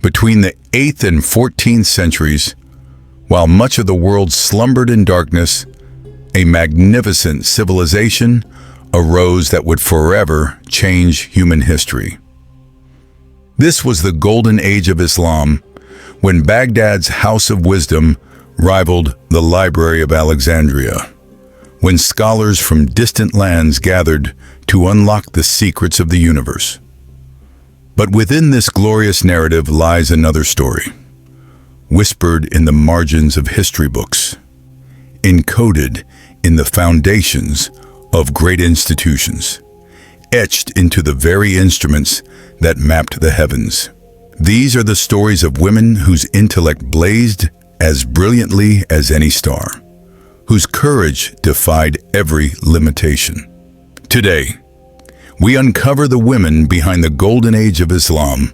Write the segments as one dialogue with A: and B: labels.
A: Between the 8th and 14th centuries, while much of the world slumbered in darkness, a magnificent civilization arose that would forever change human history. This was the Golden Age of Islam, when Baghdad's House of Wisdom rivaled the Library of Alexandria, when scholars from distant lands gathered to unlock the secrets of the universe. But within this glorious narrative lies another story, whispered in the margins of history books, encoded in the foundations of great institutions, etched into the very instruments that mapped the heavens. These are the stories of women whose intellect blazed as brilliantly as any star, whose courage defied every limitation. Today, we uncover the women behind the Golden Age of Islam,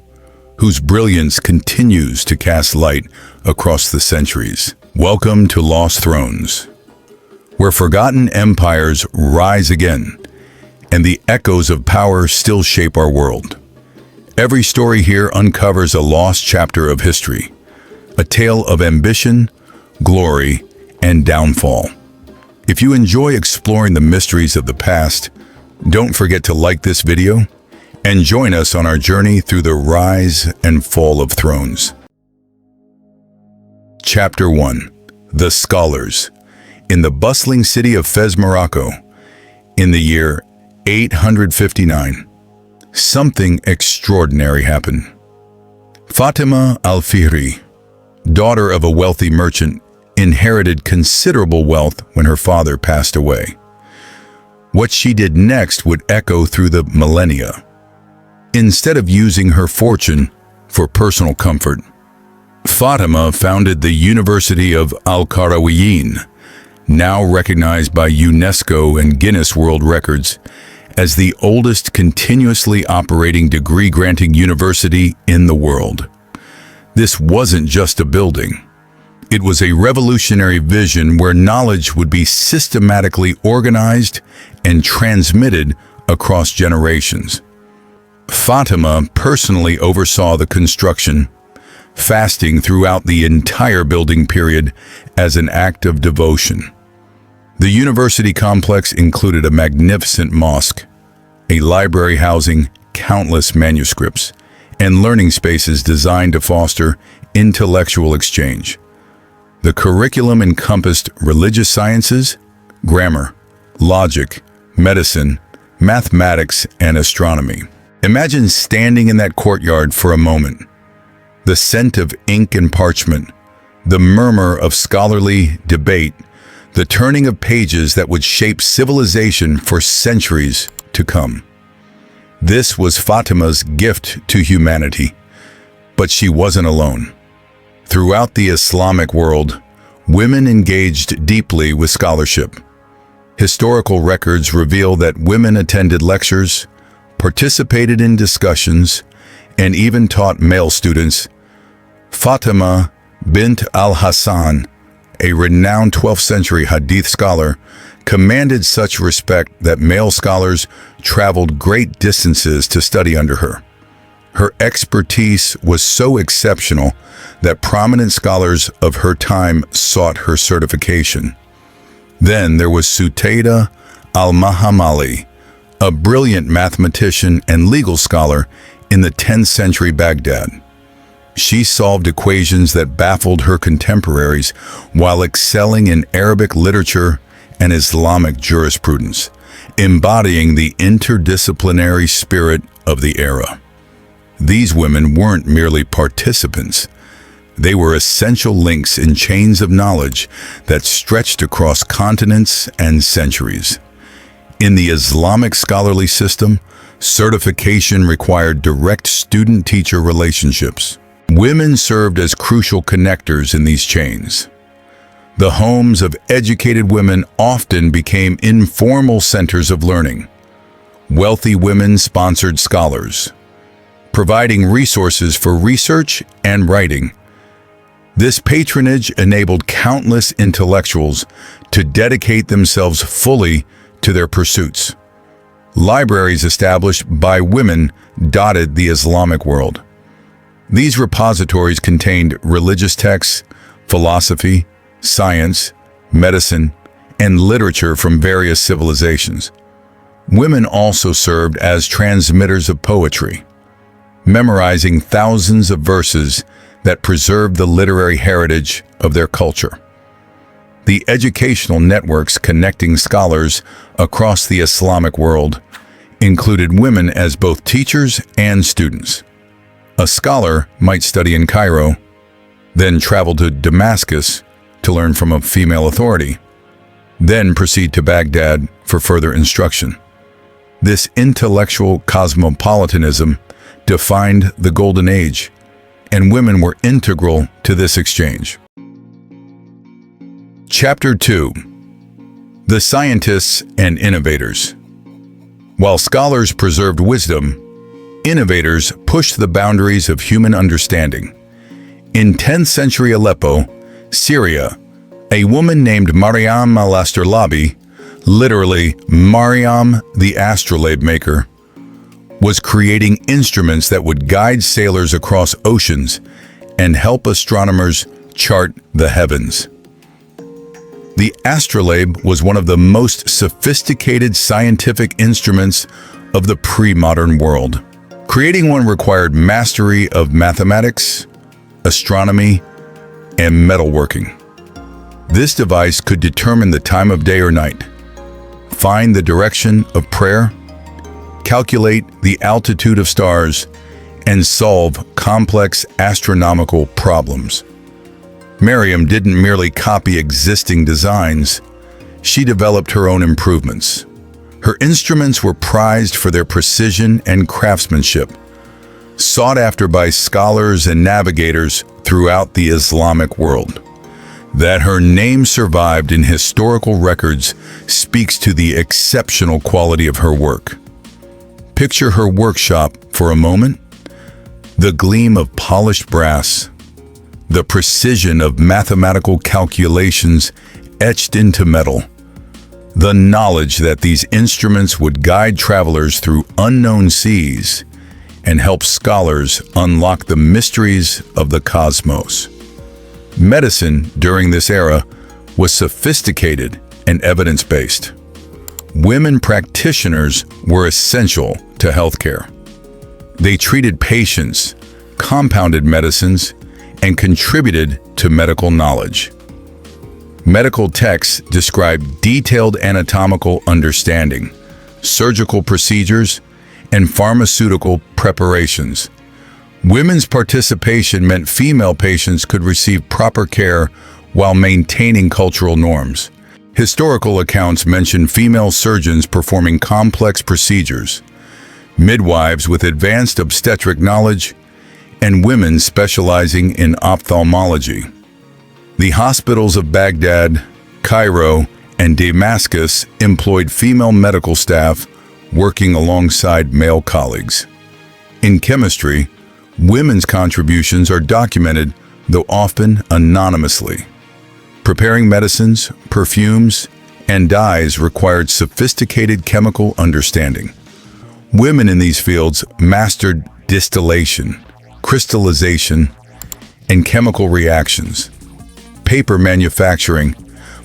A: whose brilliance continues to cast light across the centuries. Welcome to Lost Thrones, where forgotten empires rise again, and the echoes of power still shape our world. Every story here uncovers a lost chapter of history, a tale of ambition, glory, and downfall. If you enjoy exploring the mysteries of the past, don't forget to like this video and join us on our journey through the rise and fall of thrones. Chapter 1. The Scholars. In the bustling city of Fez, Morocco, in the year 859, something extraordinary happened. Fatima al-Fihri, daughter of a wealthy merchant, inherited considerable wealth when her father passed away. What she did next would echo through the millennia. Instead of using her fortune for personal comfort, Fatima founded the University of Al-Qarawiyyin, now recognized by UNESCO and Guinness World Records as the oldest continuously operating degree-granting university in the world. This wasn't just a building. It was a revolutionary vision where knowledge would be systematically organized and transmitted across generations. Fatima personally oversaw the construction, fasting throughout the entire building period as an act of devotion. The university complex included a magnificent mosque, a library housing countless manuscripts, and learning spaces designed to foster intellectual exchange. The curriculum encompassed religious sciences, grammar, logic, medicine, mathematics, and astronomy. Imagine standing in that courtyard for a moment. The scent of ink and parchment, the murmur of scholarly debate, the turning of pages that would shape civilization for centuries to come. This was Fatima's gift to humanity, but she wasn't alone. Throughout the Islamic world, women engaged deeply with scholarship. Historical records reveal that women attended lectures, participated in discussions, and even taught male students. Fatima bint al-Hassan, a renowned 12th century Hadith scholar, commanded such respect that male scholars traveled great distances to study under her. Her expertise was so exceptional that prominent scholars of her time sought her certification. Then there was Sutayda al-Mahamali, a brilliant mathematician and legal scholar in the 10th century Baghdad. She solved equations that baffled her contemporaries while excelling in Arabic literature and Islamic jurisprudence, embodying the interdisciplinary spirit of the era. These women weren't merely participants. They were essential links in chains of knowledge that stretched across continents and centuries. In the Islamic scholarly system, certification required direct student-teacher relationships. Women served as crucial connectors in these chains. The homes of educated women often became informal centers of learning. Wealthy women sponsored scholars, providing resources for research and writing. This patronage enabled countless intellectuals to dedicate themselves fully to their pursuits. Libraries established by women dotted the Islamic world. These repositories contained religious texts, philosophy, science, medicine, and literature from various civilizations. Women also served as transmitters of poetry, memorizing thousands of verses that preserved the literary heritage of their culture. The educational networks connecting scholars across the Islamic world included women as both teachers and students. A scholar might study in Cairo, then travel to Damascus to learn from a female authority, then proceed to Baghdad for further instruction. This intellectual cosmopolitanism defined the Golden Age, and women were integral to this exchange. Chapter 2. The Scientists and Innovators. While scholars preserved wisdom, innovators pushed the boundaries of human understanding. In 10th century Aleppo, Syria, a woman named Maryam al-Astrolabi, literally Maryam the astrolabe maker, was creating instruments that would guide sailors across oceans and help astronomers chart the heavens. The astrolabe was one of the most sophisticated scientific instruments of the pre-modern world. Creating one required mastery of mathematics, astronomy, and metalworking. This device could determine the time of day or night, find the direction of prayer, calculate the altitude of stars, and solve complex astronomical problems. Maryam didn't merely copy existing designs, she developed her own improvements. Her instruments were prized for their precision and craftsmanship, sought after by scholars and navigators throughout the Islamic world. That her name survived in historical records speaks to the exceptional quality of her work. Picture her workshop for a moment. The gleam of polished brass, the precision of mathematical calculations etched into metal, the knowledge that these instruments would guide travelers through unknown seas and help scholars unlock the mysteries of the cosmos. Medicine during this era was sophisticated and evidence-based. Women practitioners were essential to healthcare. They treated patients, compounded medicines, and contributed to medical knowledge. Medical texts describe detailed anatomical understanding, surgical procedures, and pharmaceutical preparations. Women's participation meant female patients could receive proper care while maintaining cultural norms. Historical accounts mention female surgeons performing complex procedures, midwives with advanced obstetric knowledge, and women specializing in ophthalmology. The hospitals of Baghdad, Cairo, and Damascus employed female medical staff working alongside male colleagues. In chemistry, women's contributions are documented, though often anonymously. Preparing medicines, perfumes, and dyes required sophisticated chemical understanding. Women in these fields mastered distillation, crystallization, and chemical reactions. Paper manufacturing,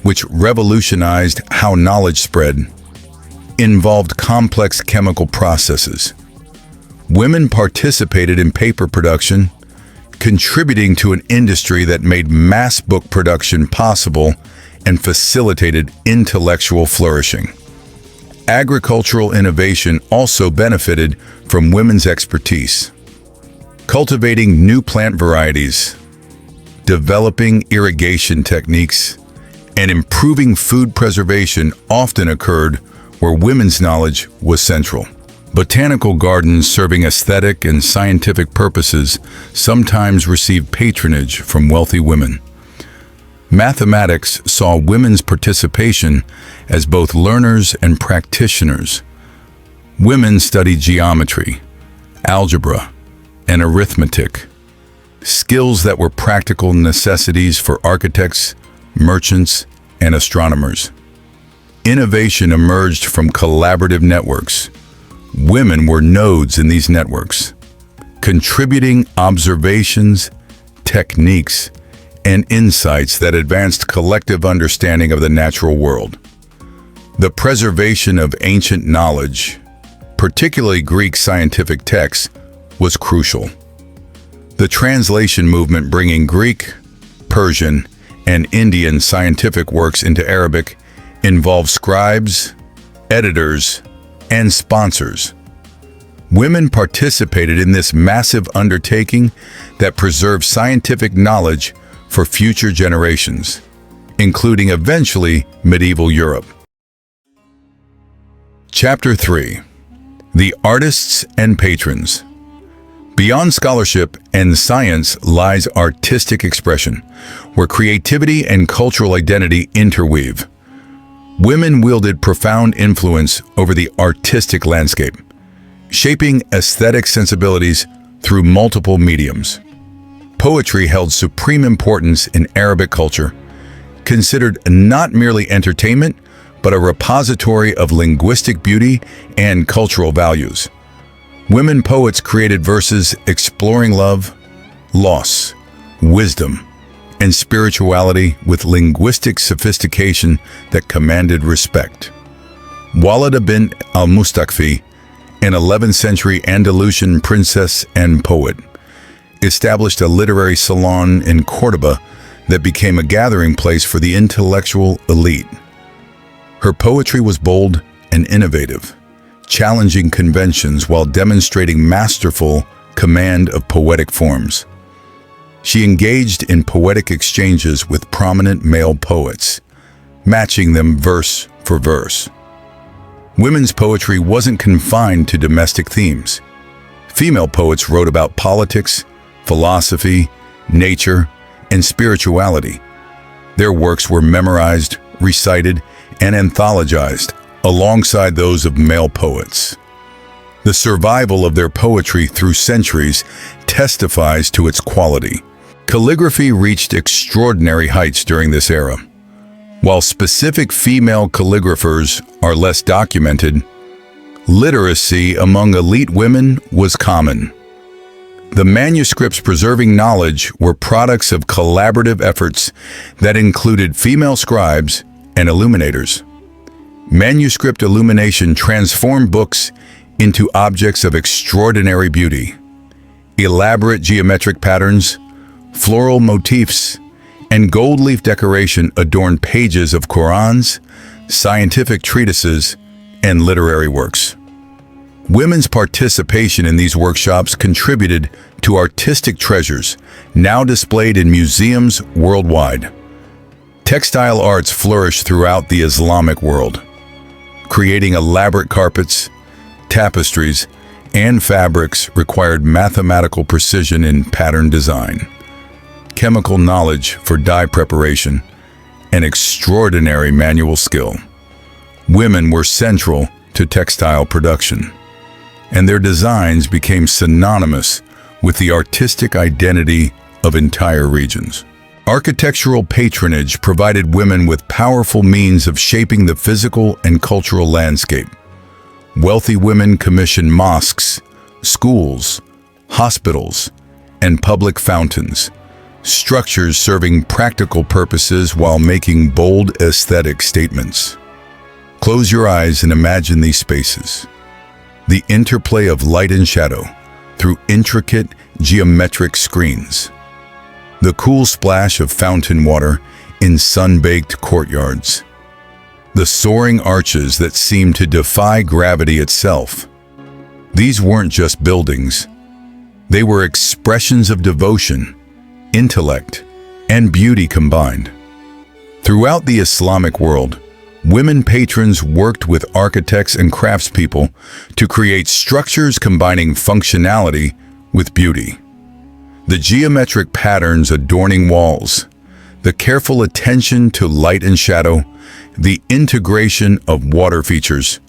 A: which revolutionized how knowledge spread, involved complex chemical processes. Women participated in paper production, contributing to an industry that made mass book production possible and facilitated intellectual flourishing. Agricultural innovation also benefited from women's expertise. Cultivating new plant varieties, developing irrigation techniques, and improving food preservation often occurred where women's knowledge was central. Botanical gardens serving aesthetic and scientific purposes sometimes received patronage from wealthy women. Mathematics saw women's participation as both learners and practitioners. Women studied geometry, algebra, and arithmetic, skills that were practical necessities for architects, merchants, and astronomers. Innovation emerged from collaborative networks. Women were nodes in these networks, contributing observations, techniques, and insights that advanced collective understanding of the natural world. The preservation of ancient knowledge, particularly Greek scientific texts, was crucial. The translation movement bringing Greek, Persian, and Indian scientific works into Arabic involved scribes, editors, and sponsors. Women participated in this massive undertaking that preserved scientific knowledge for future generations, including eventually medieval Europe. Chapter 3. The Artists and Patrons. Beyond scholarship and science lies artistic expression, where creativity and cultural identity interweave. Women wielded profound influence over the artistic landscape, shaping aesthetic sensibilities through multiple mediums. Poetry held supreme importance in Arabic culture, considered not merely entertainment, but a repository of linguistic beauty and cultural values. Women poets created verses exploring love, loss, wisdom, and spirituality with linguistic sophistication that commanded respect. Walida bint al-Mustakfi, an 11th century Andalusian princess and poet, established a literary salon in Córdoba that became a gathering place for the intellectual elite. Her poetry was bold and innovative, challenging conventions while demonstrating masterful command of poetic forms. She engaged in poetic exchanges with prominent male poets, matching them verse for verse. Women's poetry wasn't confined to domestic themes. Female poets wrote about politics, philosophy, nature, and spirituality. Their works were memorized, recited, and anthologized alongside those of male poets. The survival of their poetry through centuries testifies to its quality. Calligraphy reached extraordinary heights during this era. While specific female calligraphers are less documented, literacy among elite women was common. The manuscripts preserving knowledge were products of collaborative efforts that included female scribes and illuminators. Manuscript illumination transformed books into objects of extraordinary beauty. Elaborate geometric patterns, floral motifs, and gold leaf decoration adorned pages of Qurans, scientific treatises, and literary works. Women's participation in these workshops contributed to artistic treasures now displayed in museums worldwide. Textile arts flourished throughout the Islamic world, creating elaborate carpets, tapestries, and fabrics required mathematical precision in pattern design, chemical knowledge for dye preparation, and extraordinary manual skill. Women were central to textile production, and their designs became synonymous with the artistic identity of entire regions. Architectural patronage provided women with powerful means of shaping the physical and cultural landscape. Wealthy women commissioned mosques, schools, hospitals, and public fountains, structures serving practical purposes while making bold aesthetic statements. Close your eyes and imagine these spaces. The interplay of light and shadow through intricate geometric screens. The cool splash of fountain water in sun-baked courtyards. The soaring arches that seem to defy gravity itself. These weren't just buildings. They were expressions of devotion, intellect, and beauty combined. Throughout the Islamic world, women patrons worked with architects and craftspeople to create structures combining functionality with beauty. The geometric patterns adorning walls, the careful attention to light and shadow, the integration of water features,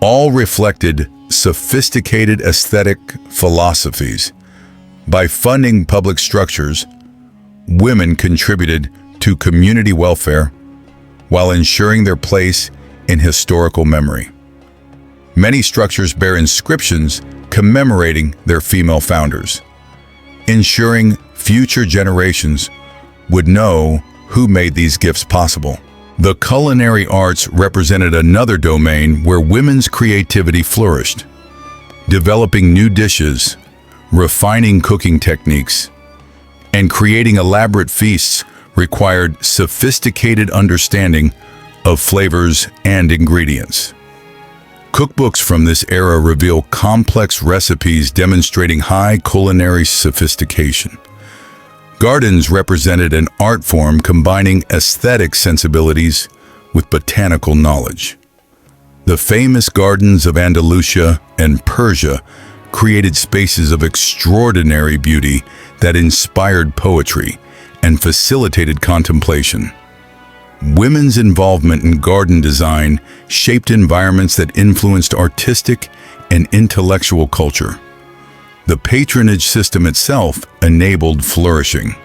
A: all reflected sophisticated aesthetic philosophies. By funding public structures, women contributed to community welfare while ensuring their place in historical memory. Many structures bear inscriptions commemorating their female founders, ensuring future generations would know who made these gifts possible. The culinary arts represented another domain where women's creativity flourished, developing new dishes, refining cooking techniques, and creating elaborate feasts required sophisticated understanding of flavors and ingredients. Cookbooks from this era reveal complex recipes demonstrating high culinary sophistication. Gardens represented an art form combining aesthetic sensibilities with botanical knowledge. The famous gardens of Andalusia and Persia created spaces of extraordinary beauty that inspired poetry and facilitated contemplation. Women's involvement in garden design shaped environments that influenced artistic and intellectual culture. The patronage system itself enabled flourishing.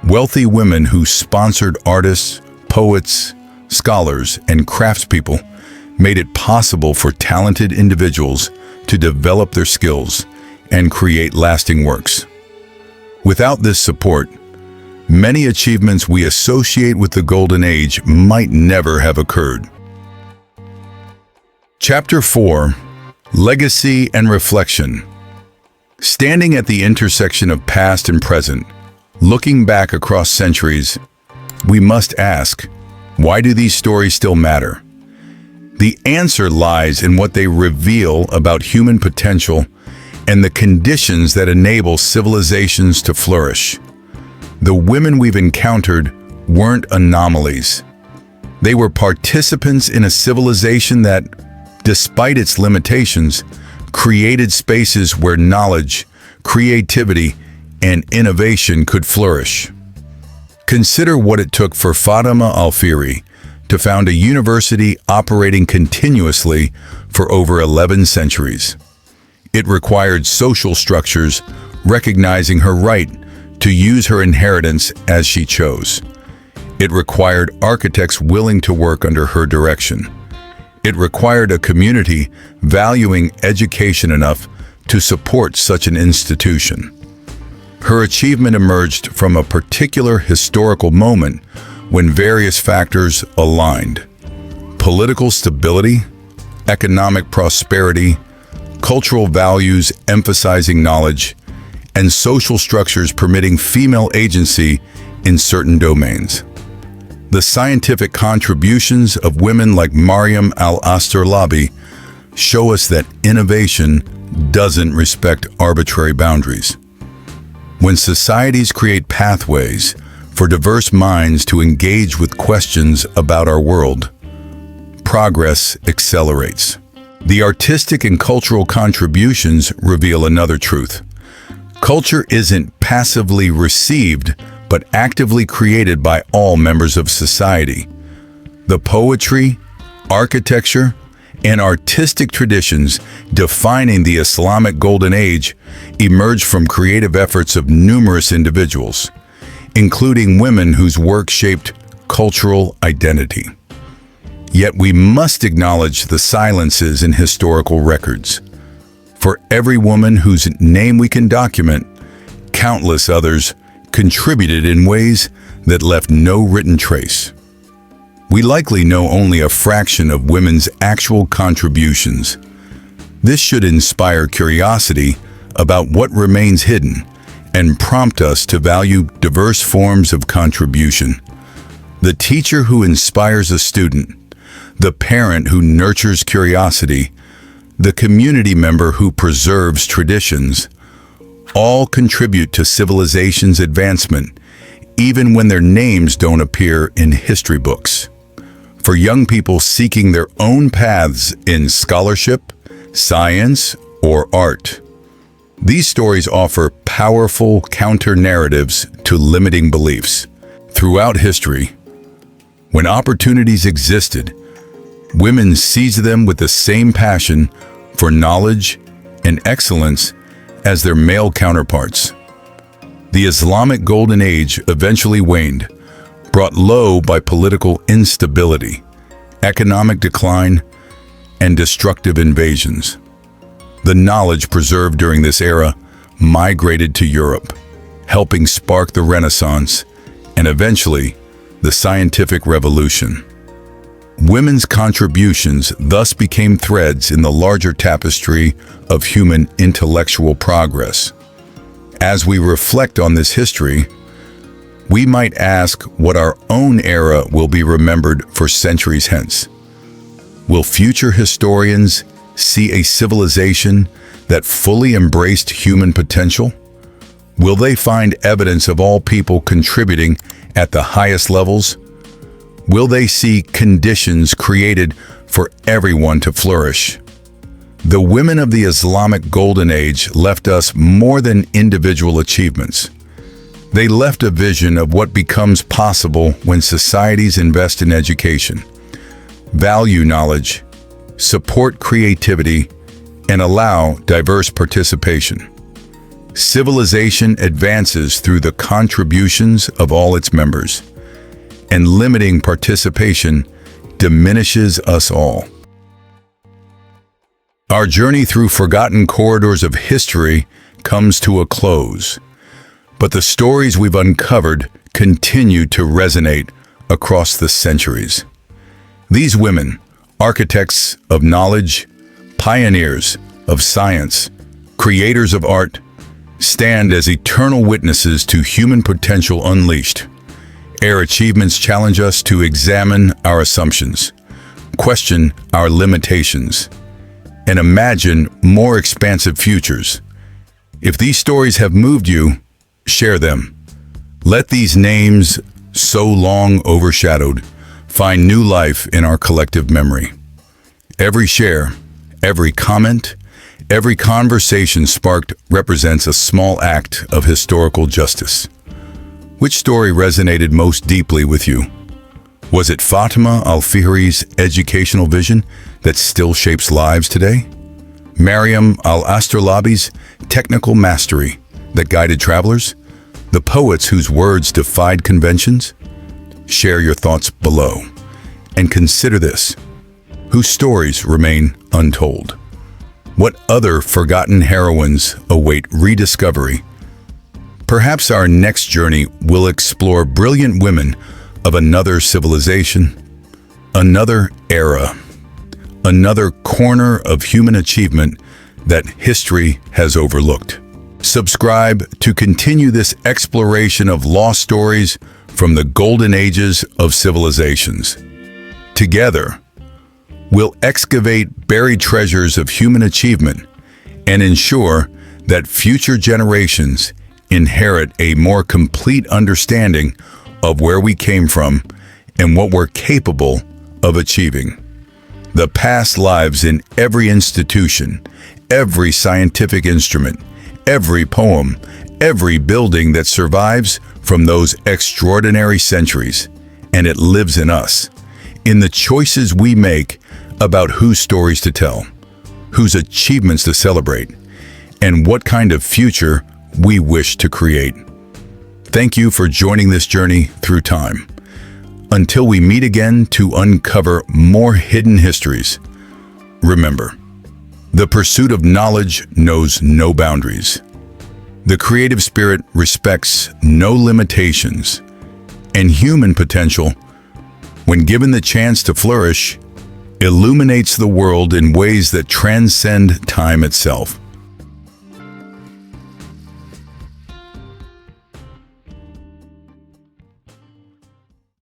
A: Wealthy women who sponsored artists, poets, scholars, and craftspeople made it possible for talented individuals to develop their skills and create lasting works. Without this support, many achievements we associate with the Golden Age might never have occurred. Chapter 4: Legacy and Reflection. Standing at the intersection of past and present, looking back across centuries, we must ask, why do these stories still matter? The answer lies in what they reveal about human potential and the conditions that enable civilizations to flourish. The women we've encountered weren't anomalies. They were participants in a civilization that, despite its limitations, created spaces where knowledge, creativity, and innovation could flourish. Consider what it took for Fatima Al-Fihri to found a university operating continuously for over 11 centuries. It required social structures recognizing her right to use her inheritance as she chose. It required architects willing to work under her direction. It required a community valuing education enough to support such an institution. Her achievement emerged from a particular historical moment when various factors aligned: political stability, economic prosperity, cultural values emphasizing knowledge, and social structures permitting female agency in certain domains. The scientific contributions of women like Maryam al-Astrolabi show us that innovation doesn't respect arbitrary boundaries. When societies create pathways for diverse minds to engage with questions about our world, progress accelerates. The artistic and cultural contributions reveal another truth. Culture isn't passively received, but actively created by all members of society. The poetry, architecture, and artistic traditions defining the Islamic Golden Age emerged from creative efforts of numerous individuals, including women whose work shaped cultural identity. Yet we must acknowledge the silences in historical records. For every woman whose name we can document, countless others contributed in ways that left no written trace. We likely know only a fraction of women's actual contributions. This should inspire curiosity about what remains hidden and prompt us to value diverse forms of contribution. The teacher who inspires a student, the parent who nurtures curiosity, the community member who preserves traditions, all contribute to civilization's advancement, even when their names don't appear in history books. For young people seeking their own paths in scholarship, science, or art, these stories offer powerful counter-narratives to limiting beliefs. Throughout history, when opportunities existed, women seized them with the same passion for knowledge and excellence as their male counterparts. The Islamic Golden Age eventually waned, brought low by political instability, economic decline, and destructive invasions. The knowledge preserved during this era migrated to Europe, helping spark the Renaissance and eventually the scientific revolution. Women's contributions thus became threads in the larger tapestry of human intellectual progress. As we reflect on this history, we might ask what our own era will be remembered for centuries hence. Will future historians see a civilization that fully embraced human potential? Will they find evidence of all people contributing at the highest levels? Will they see conditions created for everyone to flourish? The women of the Islamic Golden Age left us more than individual achievements. They left a vision of what becomes possible when societies invest in education, value knowledge, support creativity, and allow diverse participation. Civilization advances through the contributions of all its members, and limiting participation diminishes us all. Our journey through forgotten corridors of history comes to a close, but the stories we've uncovered continue to resonate across the centuries. These women, architects of knowledge, pioneers of science, creators of art, stand as eternal witnesses to human potential unleashed. Their achievements challenge us to examine our assumptions, question our limitations, and imagine more expansive futures. If these stories have moved you, share them. Let these names, so long overshadowed, find new life in our collective memory. Every share, every comment, every conversation sparked represents a small act of historical justice. Which story resonated most deeply with you? Was it Fatima al-Fihri's educational vision that still shapes lives today? Maryam al-Astrolabi's technical mastery that guided travelers? The poets whose words defied conventions? Share your thoughts below. And consider this: whose stories remain untold? What other forgotten heroines await rediscovery? Perhaps our next journey will explore brilliant women of another civilization, another era, another corner of human achievement that history has overlooked. Subscribe to continue this exploration of lost stories from the golden ages of civilizations. Together, we'll excavate buried treasures of human achievement and ensure that future generations inherit a more complete understanding of where we came from and what we're capable of achieving. The past lives in every institution, every scientific instrument, every poem, every building that survives from those extraordinary centuries, and it lives in us, in the choices we make about whose stories to tell, whose achievements to celebrate, and what kind of future we wish to create. Thank you for joining this journey through time. Until we meet again to uncover more hidden histories, remember, the pursuit of knowledge knows no boundaries. The creative spirit respects no limitations, and human potential, when given the chance to flourish, illuminates the world in ways that transcend time itself.